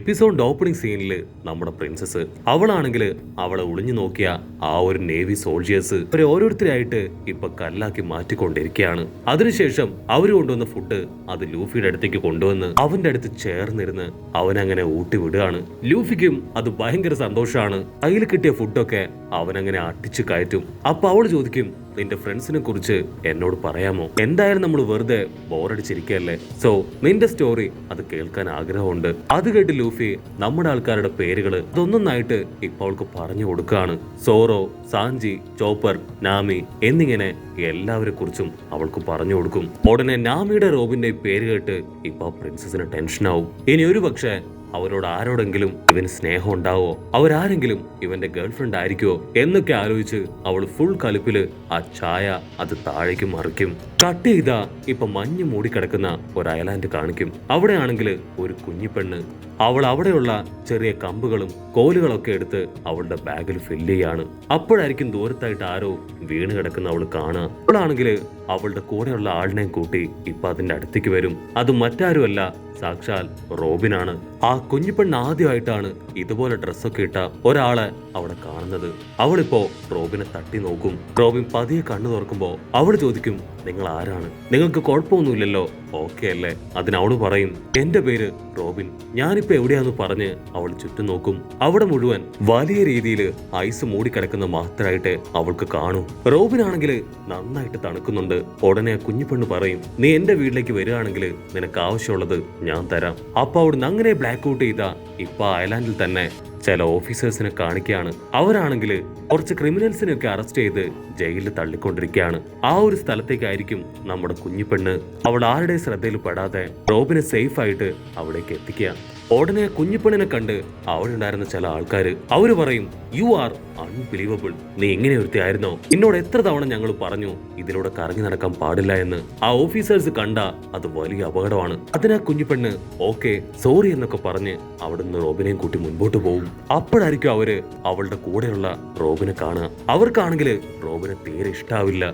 Episode opening സീനിൽ നമ്മുടെ princess അവളാണെങ്കിൽ അവളെ ഒളിഞ്ഞു നോക്കിയ ആ ഒരു നേവി സോൾജിയേഴ്സ് അവരെ ഓരോരുത്തരായിട്ട് ഇപ്പൊ കല്ലാക്കി മാറ്റിക്കൊണ്ടിരിക്കുകയാണ്. അതിനുശേഷം അവര് കൊണ്ടുവന്ന ഫുഡ് അത് ലൂഫിയുടെ അടുത്തേക്ക് കൊണ്ടുവന്ന് അവന്റെ അടുത്ത് ചേർന്നിരുന്ന് അവനങ്ങനെ ഊട്ടി വിടുകയാണ്. ലൂഫിക്കും അത് ഭയങ്കര സന്തോഷമാണ്. കയ്യിൽ കിട്ടിയ ഫുഡൊക്കെ അവനങ്ങനെ അട്ടിച്ചു കയറ്റും. അപ്പൊ അവള് ചോദിക്കും, നിന്റെ ഫ്രണ്ട്സിനെ കുറിച്ച് എന്നോട് പറയാമോ? എന്തായാലും നമ്മൾ വെറുതെ ബോറടിച്ചിരിക്കല്ലേ, സോ നിന്റെ സ്റ്റോറി അത് കേൾക്കാൻ ആഗ്രഹമുണ്ട്. അത് കേട്ട് ലൂഫി നമ്മുടെ ആൾക്കാരുടെ പേരുകള് അതൊന്നൊന്നായിട്ട് ഇപ്പൊ അവൾക്ക് പറഞ്ഞു കൊടുക്കുകയാണ്. സോറോ, സാഞ്ചി, ചോപ്പർ, നാമി എന്നിങ്ങനെ എല്ലാവരെ കുറിച്ചും അവൾക്ക് പറഞ്ഞു കൊടുക്കും. ഉടനെ നാമിയുടെ റോബിന്റെ പേര് കേട്ട് ഇപ്പൊ പ്രിൻസസിന് ടെൻഷനാവും. ഇനി ഒരു പക്ഷേ അവരോട് ആരോടെങ്കിലും ഇവന് സ്നേഹം ഉണ്ടാവോ, അവരാരെങ്കിലും ഇവന്റെ ഗേൾഫ്രണ്ട് ആയിരിക്കുമോ എന്നൊക്കെ ആലോചിച്ച് അവൾ ഫുൾ കലിപ്പില് ആ ചായ അത് താഴേക്ക് മറിക്കും. കട്ട് ചെയ്താ ഇപ്പൊ മഞ്ഞ് മൂടിക്കിടക്കുന്ന ഒരു ഐലാൻഡ് കാണിക്കും. അവിടെയാണെങ്കിൽ ഒരു കുഞ്ഞിപ്പെണ്ണ് അവൾ അവിടെയുള്ള ചെറിയ കമ്പുകളും കോലുകളൊക്കെ എടുത്ത് അവളുടെ ബാഗിൽ ഫില്ല് ചെയ്യാണ്. അപ്പോഴായിരിക്കും ദൂരത്തായിട്ട് ആരോ വീണ് കിടക്കുന്ന അവൾ കാണുക. അവളാണെങ്കിൽ അവളുടെ കൂടെയുള്ള ആളിനെയും കൂട്ടി ഇപ്പൊ അതിന്റെ അടുത്തേക്ക് വരും. അത് മറ്റാരുമല്ല, സാക്ഷാൽ റോബിനാണ്. ആ കുഞ്ഞിപ്പെണ്ണ് ആദ്യമായിട്ടാണ് ഇതുപോലെ ഡ്രസ്സൊക്കെ ഇട്ട ഒരാളെ അവിടെ കാണുന്നത്. അവളിപ്പോ റോബിനെ തട്ടി നോക്കും. റോബിൻ പതിയെ കണ്ണു തുറക്കുമ്പോ അവൾ ചോദിക്കും, നിങ്ങൾ ആരാണ്? നിങ്ങൾക്ക് കുഴപ്പമൊന്നുമില്ലല്ലോ, ഓക്കെ അല്ലേ? അതിനവള് പറയും, എന്റെ പേര് റോബിൻ, ഞാനിപ്പോ എവിടെയാന്ന് പറഞ്ഞ് അവൾ ചുറ്റും നോക്കും. അവിടെ മുഴുവൻ വലിയ രീതിയിൽ ഐസ് മൂടിക്കിടക്കുന്ന മാത്രമായിട്ട് അവൾക്ക് കാണും. റോബിനാണെങ്കിൽ നന്നായിട്ട് തണുക്കുന്നുണ്ട്. ഉടനെ കുഞ്ഞിപ്പെണ്ണ് പറയും, നീ എന്റെ വീട്ടിലേക്ക് വരികയാണെങ്കിൽ നിനക്ക് ആവശ്യമുള്ളത് ഞാൻ തരാം. അപ്പൊ അവിടുന്ന് അങ്ങനെ ബ്ലാക്ക് ഔട്ട് ചെയ്ത ഇപ്പൊ ഐലാൻഡിൽ തന്നെ ചില ഓഫീസേഴ്സിനെ കാണിക്കുകയാണ്. അവരാണെങ്കിൽ കുറച്ച് ക്രിമിനൽസിനെയൊക്കെ അറസ്റ്റ് ചെയ്ത് ജയിലിൽ തള്ളിക്കൊണ്ടിരിക്കുകയാണ്. ആ ഒരു സ്ഥലത്തേക്കായിരിക്കും നമ്മുടെ കുഞ്ഞിപ്പെണ്ണ് അവൾ ആരുടെ ശ്രദ്ധയിൽ പെടാതെ റോബിനെ സേഫ് ആയിട്ട് അവിടേക്ക് എത്തിക്കുക. ഉടനെ കുഞ്ഞിപ്പെണ്ണിനെ കണ്ട് അവിടെ ഉണ്ടായിരുന്ന ചില ആൾക്കാര് അവര് പറയും, യു ആർ അൺബിലീവബിൾ, നീ ഇങ്ങനെ ഒരുത്തിയായിരുന്നോ? എന്നോട് എത്ര തവണ ഞങ്ങൾ പറഞ്ഞു ഇതിലൂടെ കറങ്ങി നടക്കാൻ പാടില്ല എന്ന്. ആ ഓഫീസേഴ്സ് കണ്ട അത് വലിയ അപകടമാണ്. അതിനാ കുഞ്ഞിപ്പെണ്ണ് ഓക്കെ സോറി എന്നൊക്കെ പറഞ്ഞ് അവിടുന്ന് റോബിനെയും കൂട്ടി മുൻപോട്ട് പോകും. അപ്പോഴായിരിക്കും അവര് അവളുടെ കൂടെയുള്ള റോബിനെ കാണുക. അവർക്കാണെങ്കിൽ റോബിനെ തീരെ ഇഷ്ടാവില്ല.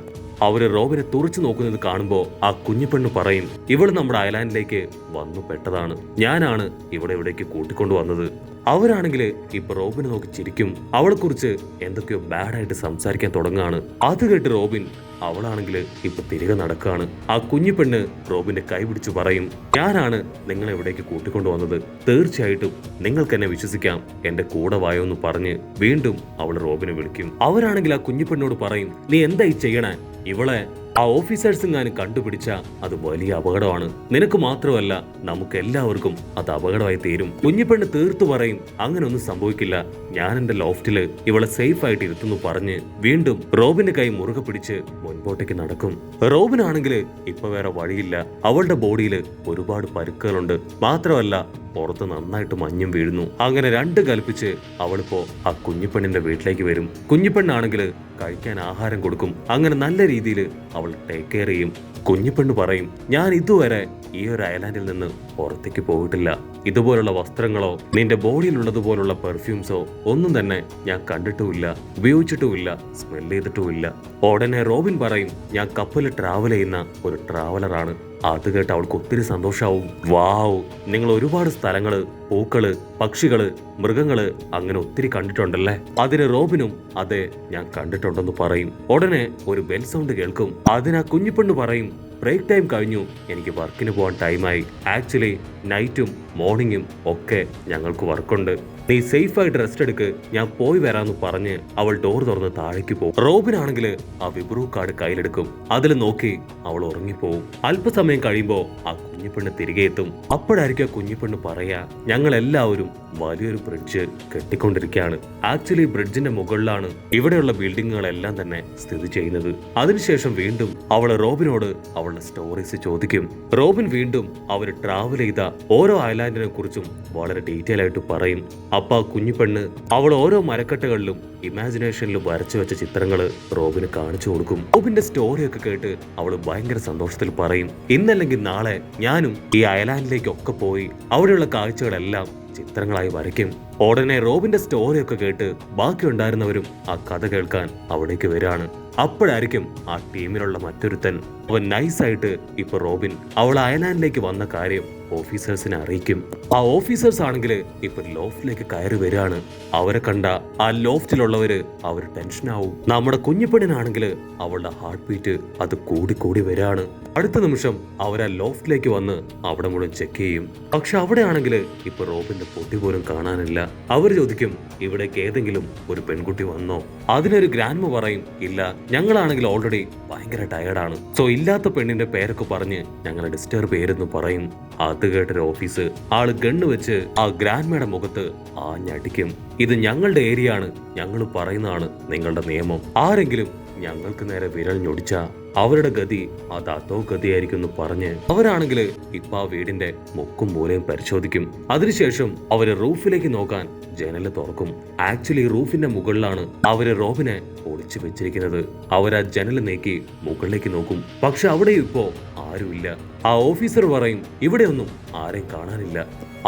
അവര് റോബിനെ തുറച്ചു നോക്കുന്നത് കാണുമ്പോ ആ കുഞ്ഞിപ്പെണ്ണ് പറയും, ഇവള് നമ്മുടെ ഐലാൻഡിലേക്ക് വന്നു പെട്ടതാണ്, ഞാനാണ് ഇവിടെ ഇവിടേക്ക് കൂട്ടിക്കൊണ്ടു വന്നത്. അവരാണെങ്കിൽ ഇപ്പൊ റോബിനെ നോക്കി ചിരിക്കും. അവളെ കുറിച്ച് എന്തൊക്കെയോ ബാഡായിട്ട് സംസാരിക്കാൻ തുടങ്ങാണ്. അത് കേട്ട് റോബിൻ അവളാണെങ്കിൽ ഇപ്പൊ തിരികെ നടക്കാണ്. ആ കുഞ്ഞിപ്പെണ്ണ് റോബിന്റെ കൈ പിടിച്ചു പറയും, ഞാനാണ് നിങ്ങളെ ഇവിടേക്ക് കൂട്ടിക്കൊണ്ടു വന്നത്, തീർച്ചയായിട്ടും നിങ്ങൾക്ക് എന്നെ വിശ്വസിക്കാം, എന്റെ കൂടെ വായോ എന്ന് പറഞ്ഞ് വീണ്ടും അവൾ റോബിനെ വിളിക്കും. അവരാണെങ്കിൽ ആ കുഞ്ഞിപ്പെണ്ണോട് പറയും, നീ എന്തായി ചെയ്യണേ? ഇവളെ ആ ഓഫീസേഴ്സും കണ്ടുപിടിച്ച അത് വലിയ അപകടമാണ്. നിനക്ക് മാത്രമല്ല നമുക്ക് എല്ലാവർക്കും അത് അപകടമായി തീരും. കുഞ്ഞിപ്പെണ്ണ് തീർത്തു പറയും, അങ്ങനെ ഒന്നും സംഭവിക്കില്ല, ഞാൻ എന്റെ ലോഫ്റ്റില് ഇവളെ സേഫ് ആയിട്ട് ഇരുത്തുന്നു പറഞ്ഞ് വീണ്ടും റോബിന്റെ കൈ മുറുകെ പിടിച്ച് മുൻപോട്ടേക്ക് നടക്കും. റോബിനാണെങ്കിൽ ഇപ്പൊ വേറെ വഴിയില്ല. അവളുടെ ബോഡിയിൽ ഒരുപാട് പരുക്കുകളുണ്ട്. മാത്രമല്ല പുറത്ത് നന്നായിട്ട് മഞ്ഞും വീഴുന്നു. അങ്ങനെ രണ്ട് കൽപ്പിച്ച് അവളിപ്പോ ആ കുഞ്ഞിപ്പെണ്ണിന്റെ വീട്ടിലേക്ക് വരും. കുഞ്ഞിപ്പെണ്ണാണെങ്കിൽ കഴിക്കാൻ ആഹാരം കൊടുക്കും. അങ്ങനെ നല്ല രീതിയിൽ അവൾ ടേക്ക് കെയർ ചെയ്യും. കുഞ്ഞിപ്പെണ്ണ് പറയും, ഞാൻ ഇതുവരെ ഈ ഒരു ഐലാൻഡിൽ നിന്ന് പുറത്തേക്ക് പോയിട്ടില്ല. ഇതുപോലുള്ള വസ്ത്രങ്ങളോ നിന്റെ ബോഡിയിലുള്ളതുപോലുള്ള പെർഫ്യൂംസോ ഒന്നും തന്നെ ഞാൻ കണ്ടിട്ടുമില്ല, ഉപയോഗിച്ചിട്ടുമില്ല, സ്മെൽ ചെയ്തിട്ടുമില്ല. ഉടനെ റോബിൻ പറയും, ഞാൻ കപ്പലിൽ ട്രാവൽ ചെയ്യുന്ന ഒരു ട്രാവലറാണ്. അത് കേട്ട് അവൾക്ക് ഒത്തിരി സന്തോഷാവും. വാവ്, നിങ്ങൾ ഒരുപാട് സ്ഥലങ്ങള്, പൂക്കള്, പക്ഷികള്, മൃഗങ്ങള് അങ്ങനെ ഒത്തിരി കണ്ടിട്ടുണ്ടല്ലേ? അതിന് റോബിനും അതെ ഞാൻ കണ്ടിട്ടുണ്ടെന്ന് പറയും. ഉടനെ ഒരു ബെൽ സൗണ്ട് കേൾക്കും. അതിനാ കുഞ്ഞിപ്പെണ്ണ് പറയും, ബ്രേക്ക് ടൈം കഴിഞ്ഞു, എനിക്ക് വർക്കിന് പോകാൻ ടൈമായി. ആക്ച്വലി നൈറ്റും മോർണിംഗും ഒക്കെ ഞങ്ങൾക്ക് വർക്കുണ്ട്, നീ സേഫ് ആയിട്ട് റെസ്റ്റ് എടുക്ക്, ഞാൻ പോയി വരാന്ന് പറഞ്ഞ് അവൾ ഡോർ തുറന്ന് താഴേക്ക് പോകും. റോബിനാണെങ്കിൽ ആ വിബ്രൂ കാർഡ് കയ്യിലെടുക്കും. അതിൽ നോക്കി അവൾ ഉറങ്ങിപ്പോവും. അല്പസമയം കഴിയുമ്പോ ആ കുഞ്ഞിപ്പെണ്ണ് തിരികെ എത്തും. അപ്പോഴായിരിക്കും ആ കുഞ്ഞിപ്പെണ്ണ് പറയാ, ഞങ്ങൾ എല്ലാവരും വലിയൊരു ബ്രിഡ്ജ് കെട്ടിക്കൊണ്ടിരിക്കുകയാണ്. ആക്ച്വലി ബ്രിഡ്ജിന്റെ മുകളിലാണ് ഇവിടെയുള്ള ബിൽഡിങ്ങുകളെല്ലാം തന്നെ സ്ഥിതി ചെയ്യുന്നത്. അതിനുശേഷം വീണ്ടും അവൾ റോബിനോട് അവളുടെ സ്റ്റോറീസ് ചോദിക്കും. റോബിൻ വീണ്ടും അവർ ട്രാവൽ ചെയ്ത ഓരോ ഐലാൻഡിനെ കുറിച്ചും വളരെ ഡീറ്റെയിൽ ആയിട്ട് പറയും. അപ്പ കുഞ്ഞിപ്പെണ്ണ് അവൾ ഓരോ മരക്കട്ടകളിലും ഇമാജിനേഷനിൽ വരച്ചു വെച്ച ചിത്രങ്ങള് റോബിന് കാണിച്ചു കൊടുക്കും. റോബിന്റെ സ്റ്റോറിയൊക്കെ കേട്ട് അവള് ഭയങ്കര സന്തോഷത്തിൽ പറയും, ഇന്നല്ലെങ്കിൽ നാളെ ഞാനും ഈ ഐലാൻഡിലേക്കൊക്കെ പോയി അവിടെയുള്ള കാഴ്ചകളെല്ലാം ചിത്രങ്ങളായി വരയ്ക്കും. ഉടനെ റോബിന്റെ സ്റ്റോറിയൊക്കെ കേട്ട് ബാക്കി ഉണ്ടായിരുന്നവരും ആ കഥ കേൾക്കാൻ അവിടേക്ക് വരികയാണ്. അപ്പോഴായിരിക്കും ആ ടീമിലുള്ള മറ്റൊരുത്തൻ അവൻ നൈസായിട്ട് ഇപ്പൊ റോബിൻ അവൾ ഐലാൻഡിലേക്ക് വന്ന കാര്യം ഓഫീസേഴ്സിനെ അറിയിക്കും. ആ ഓഫീസേഴ്സ് ആണെങ്കിൽ ഇപ്പൊ ലോഫ്റ്റിലേക്ക് കയറി വരികയാണ്. അവരെ കണ്ട ആ ലോഫ്റ്റിലുള്ളവര് അവർ ടെൻഷനാവും. നമ്മുടെ കുഞ്ഞിപ്പെണ്ണിനാണെങ്കിൽ അവളുടെ ഹാർട്ട് ബീറ്റ് അത് കൂടി വരികയാണ്. അടുത്ത നിമിഷം അവർ ആ ലോഫ്റ്റിലേക്ക് വന്ന് അവിടെ മുഴുവൻ ചെക്ക് ചെയ്യും. പക്ഷെ അവിടെ ആണെങ്കിൽ ഇപ്പൊ റോബിന്റെ പൊട്ടി പോലും കാണാനില്ല. അവർ ചോദിക്കും, ഇവിടേക്ക് ഏതെങ്കിലും ഒരു പെൺകുട്ടി വന്നോ? അതിനൊരു ഗ്രാൻഡ്മ പറയും, ഇല്ല, ഞങ്ങളാണെങ്കിൽ ഓൾറെഡി ഭയങ്കര ടയർഡാണ്. സോ ഇല്ലാത്ത പെണ്ണിന്റെ പേരൊക്കെ പറഞ്ഞ് ഞങ്ങളെ ഡിസ്റ്റർബ് ചെയ്തെന്ന് പറയും. അത് കേട്ടൊരു ഓഫീസ് ആള് ഗണ്ണ് വെച്ച് ആ ഗ്രാൻഡ്മയുടെ മുഖത്ത് ആഞ്ഞടിക്കും. ഇത് ഞങ്ങളുടെ ഏരിയ ആണ്, ഞങ്ങൾ പറയുന്നതാണ് നിങ്ങളുടെ നിയമം. ആരെങ്കിലും ഞങ്ങൾക്ക് നേരെ വിരൽ ഞൊടിച്ച അവരുടെ ഗതി അത് അതോ ഗതിയായിരിക്കും എന്ന് പറഞ്ഞ് അവരാണെങ്കിൽ ഇപ്പൊ ആ വീടിന്റെ മുക്കും മൂലയും പരിശോധിക്കും. അതിനുശേഷം അവര് റൂഫിലേക്ക് നോക്കാൻ ജനല് തുറക്കും. ആക്ച്വലി റൂഫിന്റെ മുകളിലാണ് അവര് റോബിനെ ഒളിച്ചു വെച്ചിരിക്കുന്നത്. അവരാ ജനല് നീക്കി മുകളിലേക്ക് നോക്കും. പക്ഷെ അവിടെ ഇപ്പോ ആരുമില്ല. ആ ഓഫീസർ പറയും, ഇവിടെയൊന്നും ആരെയും കാണാനില്ല.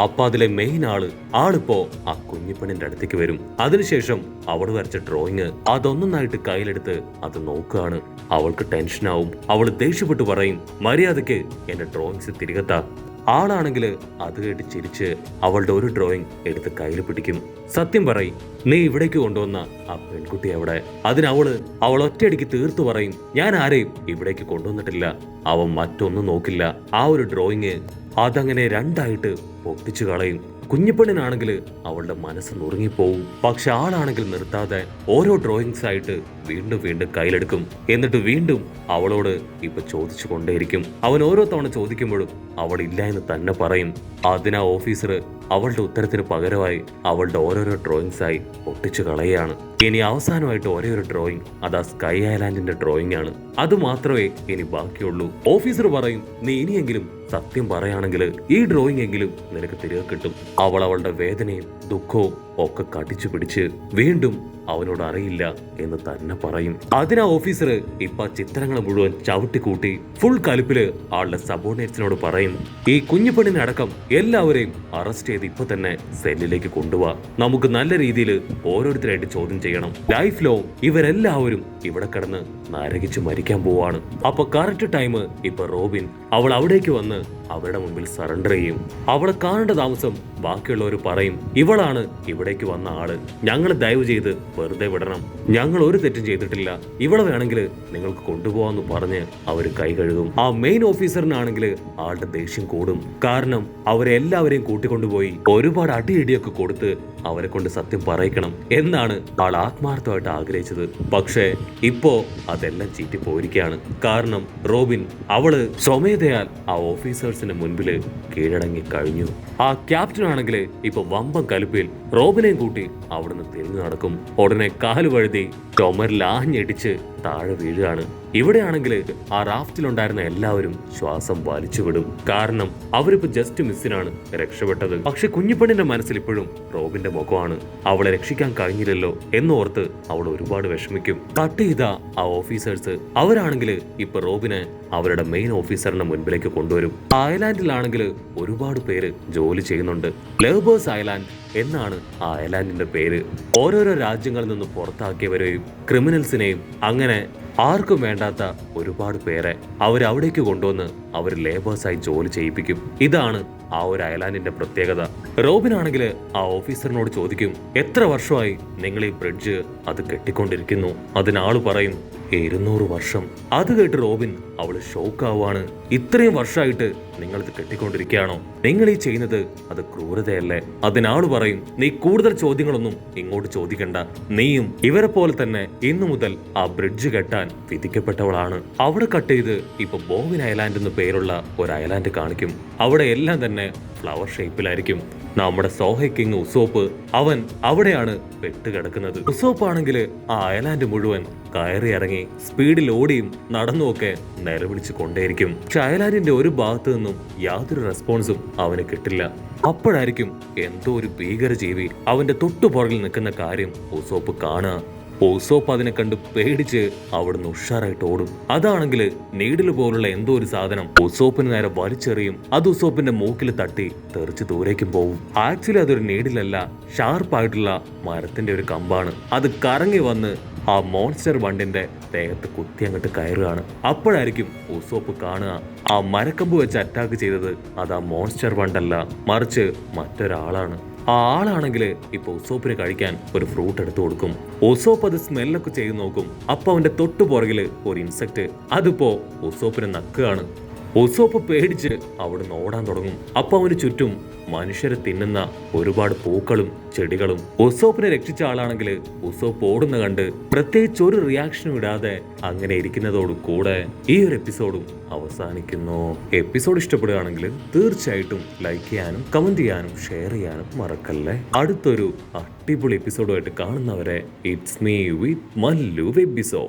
അപ്പൊ അതിലെ മെയിൻ ആളിപ്പോ ആ കുഞ്ഞിപ്പെണ്ണിന്റെ അടുത്തേക്ക് വരും. അതിനുശേഷം അവൾ വരച്ച ഡ്രോയിങ് അതൊന്നായിട്ട് കയ്യിലെടുത്ത് അത് നോക്കുകയാണ്. അവൾക്ക് ടെൻഷനാവും. അവൾ ദേഷ്യപ്പെട്ട് പറയും, മര്യാദക്ക് എന്റെ ഡ്രോയിങ്സ് തിരികെത്താ. ആളാണെങ്കിൽ അത് കേട്ട് ചിരിച്ച് അവളുടെ ഒരു ഡ്രോയിങ് എടുത്ത് കയ്യിൽ പിടിക്കും. സത്യം പറയും, നീ ഇവിടേക്ക് കൊണ്ടുവന്ന ആ പെൺകുട്ടി എവിടെ? അവൾ ഒറ്റയടിക്ക് തീർത്തു പറയും, ഞാൻ ആരെയും ഇവിടേക്ക് കൊണ്ടുവന്നിട്ടില്ല. അവൻ മറ്റൊന്നും നോക്കില്ല. ആ ഒരു ഡ്രോയിങ് അതങ്ങനെ രണ്ടായിട്ട് പൊട്ടിച്ചു കളയും. കുഞ്ഞിപ്പെണ്ണിനാണെങ്കിൽ അവളുടെ മനസ്സ് നുറുങ്ങിപ്പോവും. പക്ഷെ ആളാണെങ്കിൽ നിർത്താതെ ഓരോ ഡ്രോയിങ്സ് ആയിട്ട് വീണ്ടും കയ്യിലെടുക്കും. എന്നിട്ട് വീണ്ടും അവളോട് ഇപ്പൊ ചോദിച്ചു കൊണ്ടേയിരിക്കും. അവൻ ഓരോ തവണ ചോദിക്കുമ്പോഴും അവൾ ഇല്ല എന്ന് തന്നെ പറയും. അതിനാ ഓഫീസർ അവളുടെ ഉത്തരത്തിന് പകരമായി അവളുടെ ഓരോരോ ഡ്രോയിങ്സ് ആയി പൊട്ടിച്ചു കളയാണ്. ഇനി അവസാനമായിട്ട് ഒരേ ഒരു ഡ്രോയിങ്, അതാ സ്കൈ ഐലാൻഡിന്റെ ഡ്രോയിങ് ആണ്. അത് മാത്രമേ ഇനി ബാക്കിയുള്ളൂ. ഓഫീസർ പറയും, നീ ഇനിയെങ്കിലും സത്യം പറയുകയാണെങ്കിൽ ഈ ഡ്രോയിങ് എങ്കിലും നിനക്ക് തിരികെ കിട്ടും. അവളുടെ വേദനയും ദുഃഖവും ഒക്കെ കടിച്ചു പിടിച്ച് വീണ്ടും അവനോട് അറിയില്ല എന്ന് തന്നെ പറയും. അതിനാ ഓഫീസർ ഇപ്പൊ ചിത്രങ്ങൾ മുഴുവൻ ചവിട്ടിക്കൂട്ടി ഫുൾ കലിപ്പില് ആളുടെ സബോർഡിനേറ്റ്സിനോട് പറയും, ഈ കുഞ്ഞുപെണ്ണിനെ അടക്കം എല്ലാവരെയും അറസ്റ്റ് ചെയ്ത് ഇപ്പൊ തന്നെ സെല്ലിലേക്ക് കൊണ്ടുപോവാ. നമുക്ക് നല്ല രീതിയിൽ ഓരോരുത്തരായിട്ട് ചോദ്യം ചെയ്യണം. ലൈഫ് ലോങ് ഇവരെല്ലാവരും ഇവിടെ കിടന്ന് നരകിച്ച് മരിക്കാൻ പോവാണ്. അപ്പൊ കറക്റ്റ് ടൈം ഇപ്പൊ റോബിൻ അവൾ അവിടേക്ക് വന്ന് അവരുടെ മുമ്പിൽ സറണ്ടർ ചെയ്യും. അവളെ കാണേണ്ട താമസം ബാക്കിയുള്ളവർ പറയും, ഇവളാണ് ഇവിടേക്ക് വന്ന ആള്, ഞങ്ങൾ ദയവ് ചെയ്ത് വെറുതെ വിടണം, ഞങ്ങൾ ഒരു തെറ്റും ചെയ്തിട്ടില്ല, ഇവളെ വേണമെങ്കിൽ നിങ്ങൾക്ക് കൊണ്ടുപോകാന്ന് പറഞ്ഞ് അവര് കൈ കഴുകും. ആ മെയിൻ ഓഫീസറിനാണെങ്കിൽ ആളുടെ ദേഷ്യം കൂടും. കാരണം അവരെ എല്ലാവരെയും കൂട്ടിക്കൊണ്ടുപോയി ഒരുപാട് അടിയിടിയൊക്കെ കൊടുത്ത് അവരെ കൊണ്ട് സത്യം പറയിക്കണം എന്നാണ് ആൾ ആത്മാർത്ഥമായിട്ട് ആഗ്രഹിച്ചത്. പക്ഷേ ഇപ്പോ അതെല്ലാം ചീറ്റിപ്പോയിരിക്കുകയാണ്. കാരണം റോബിൻ അവള് സ്വമേധയാൽ ആ ഓഫീസേഴ്സിന്റെ മുൻപില് കീഴടങ്ങി കഴിഞ്ഞു. ആ ക്യാപ്റ്റൻ ആണെങ്കിൽ ഇപ്പൊ വമ്പം കലിപ്പിൽ റോബിനെയും കൂട്ടി അവിടുന്ന് തിരിഞ്ഞു നടക്കും. ഉടനെ കാല് വഴുതി ചുമരിൽ ആഞ്ഞടിച്ച് താഴെ വീഴുകയാണ്. ഇവിടെയാണെങ്കിൽ ആ റാഫ്റ്റിലുണ്ടായിരുന്ന എല്ലാവരും ശ്വാസം വലിച്ചുവിടും. കാരണം അവരിപ്പോ ജസ്റ്റ് മിസ്സിനാണ് രക്ഷപ്പെട്ടത്. പക്ഷെ കുഞ്ഞിപ്പെണ്ണിന്റെ മനസ്സിൽ ഇപ്പോഴും റോബിന്റെ മുഖമാണ്. അവളെ രക്ഷിക്കാൻ കഴിഞ്ഞില്ലല്ലോ എന്നോർത്ത് അവൾ ഒരുപാട് വിഷമിക്കും. കട്ട് ചെയ്ത ആ ഓഫീസേഴ്സ് അവരാണെങ്കിൽ ഇപ്പൊ റോബിനെ അവരുടെ മെയിൻ ഓഫീസറിന്റെ മുൻപിലേക്ക് കൊണ്ടുവരും. ഐലാൻഡിലാണെങ്കിൽ ഒരുപാട് പേര് ജോലി ചെയ്യുന്നുണ്ട്. ലേബേഴ്സ് ഐലാൻഡ് എന്നാണ് ആ ഐലാൻഡിന്റെ പേര്. ഓരോരോ രാജ്യങ്ങളിൽ നിന്ന് പുറത്താക്കിയവരെയും ക്രിമിനൽസിനെയും അങ്ങനെ ആർക്കും വേണ്ടാത്ത ഒരുപാട് പേരെ അവരവിടേക്ക് കൊണ്ടുവന്ന് അവർ ലേബേഴ്സായി ജോലി ചെയ്യിപ്പിക്കും. ഇതാണ് ആ ഒരു ഐലാൻഡിന്റെ പ്രത്യേകത. റോബിൻ ആണെങ്കിൽ ആ ഓഫീസറിനോട് ചോദിക്കും, എത്ര വർഷമായി നിങ്ങൾ ഈ ബ്രിഡ്ജ് അത് കെട്ടിക്കൊണ്ടിരിക്കുന്നു? അതിനാള് പറയും, 200 വർഷം. അത് കേട്ട് റോബിൻ അവള് ഷോക്കാവാണ്. ഇത്രയും വർഷമായിട്ട് നിങ്ങൾ ഇത് കെട്ടിക്കൊണ്ടിരിക്കുകയാണോ? നിങ്ങൾ ഈ ചെയ്യുന്നത് അത് ക്രൂരതയല്ലേ? അതിനാള് പറയും, നീ കൂടുതൽ ചോദ്യങ്ങളൊന്നും ഇങ്ങോട്ട് ചോദിക്കണ്ട. നീയും ഇവരെ പോലെ തന്നെ ഇന്നു മുതൽ ആ ബ്രിഡ്ജ് കെട്ടാൻ വിധിക്കപ്പെട്ടവളാണ്. അവിടെ കട്ട് ചെയ്ത് ഇപ്പൊ ബോവിൻ ഐലാൻഡ് എന്ന് പേരുള്ള ഒരു ഐലാൻഡ് കാണിക്കും. അവിടെ എല്ലാം തന്നെ ഫ്ലവർ ഷേപ്പിലായിരിക്കും. നമ്മുടെ സോഹെ കിങ് ഉസോപ്പ് അവൻ അവിടെയാണ് പെട്ടുകിടക്കുന്നത്. ഉസോപ്പ് ആണെങ്കിൽ ആ ഐലാൻഡ് മുഴുവൻ കയറി ഇറങ്ങി സ്പീഡിൽ ഓടിയും നടന്നുമൊക്കെ നിലവിളിച്ചു കൊണ്ടേയിരിക്കും. പക്ഷെ ഐലാൻഡിന്റെ ഒരു ഭാഗത്തു നിന്നും യാതൊരു റെസ്പോൺസും അവന് കിട്ടില്ല. അപ്പോഴായിരിക്കും എന്തോ ഒരു ഭീകരജീവി അവന്റെ തൊട്ടുപുറകിൽ നിൽക്കുന്ന കാര്യം ഉസോപ്പ് കാണുക. ഉസോപ്പ് അതിനെ കണ്ട് പേടിച്ച് അവിടുന്ന് ഉഷാറായിട്ട് ഓടും. അതാണെങ്കിൽ നീഡിൽ പോലുള്ള എന്തോ ഒരു സാധനം ഉസോപ്പിന് നേരെ വലിച്ചെറിയും. അത് ഉസോപ്പിന്റെ മൂക്കിൽ തട്ടി തെറിച്ച് ദൂരേക്കും പോവും. ആക്ച്വലി അതൊരു നീഡിലല്ല, ഷാർപ്പായിട്ടുള്ള മരത്തിന്റെ ഒരു കമ്പാണ്. അത് കറങ്ങി വന്ന് ആ മോൺസ്റ്റർ വണ്ടിന്റെ ദേഹത്ത് കുത്തി അങ്ങോട്ട് കയറുകയാണ്. അപ്പോഴായിരിക്കും ഉസോപ്പ് കാണുക ആ മരക്കമ്പ് വെച്ച് അറ്റാക്ക് ചെയ്തത് അത് ആ മോൺസ്റ്റർ വണ്ടല്ല, മറിച്ച് മറ്റൊരാളാണ്. ആ ആളാണെങ്കിൽ ഇപ്പൊ ഉസോപ്പിന് കഴിക്കാൻ ഒരു ഫ്രൂട്ട് എടുത്തു കൊടുക്കും. ഉസോപ്പ് അത് സ്മെല്ലൊക്കെ ചെയ്ത് നോക്കും. അപ്പൊ അവന്റെ തൊട്ടു പുറകില് ഒരു ഇൻസെക്ട്, അതിപ്പോ ഉസോപ്പിനെ നക്കുകയാണ്. ഉസോപ്പ് പേടിച്ച് അവിടുന്ന് ഓടാൻ തുടങ്ങും. അപ്പൊ അവന് ചുറ്റും മനുഷ്യരെ തിന്നുന്ന ഒരുപാട് പൂക്കളും ചെടികളും. ഉസോപ്പിനെ രക്ഷിച്ച ആളാണെങ്കിൽ ഉസോപ്പ് ഓടുന്ന കണ്ട് പ്രത്യേകിച്ച് ഒരു റിയാക്ഷനും ഇടാതെ അങ്ങനെ ഇരിക്കുന്നതോടു കൂടെ ഈ ഒരു എപ്പിസോഡും അവസാനിക്കുന്നു. എപ്പിസോഡ് ഇഷ്ടപ്പെടുകയാണെങ്കിൽ തീർച്ചയായിട്ടും ലൈക്ക് ചെയ്യാനും കമന്റ് ചെയ്യാനും ഷെയർ ചെയ്യാനും മറക്കല്ലേ. അടുത്തൊരു അടിപൊളി എപ്പിസോഡുമായിട്ട് കാണുന്നവരെ ഇറ്റ്സ് മീ വിത്ത് മല്ലു വെബിസോ.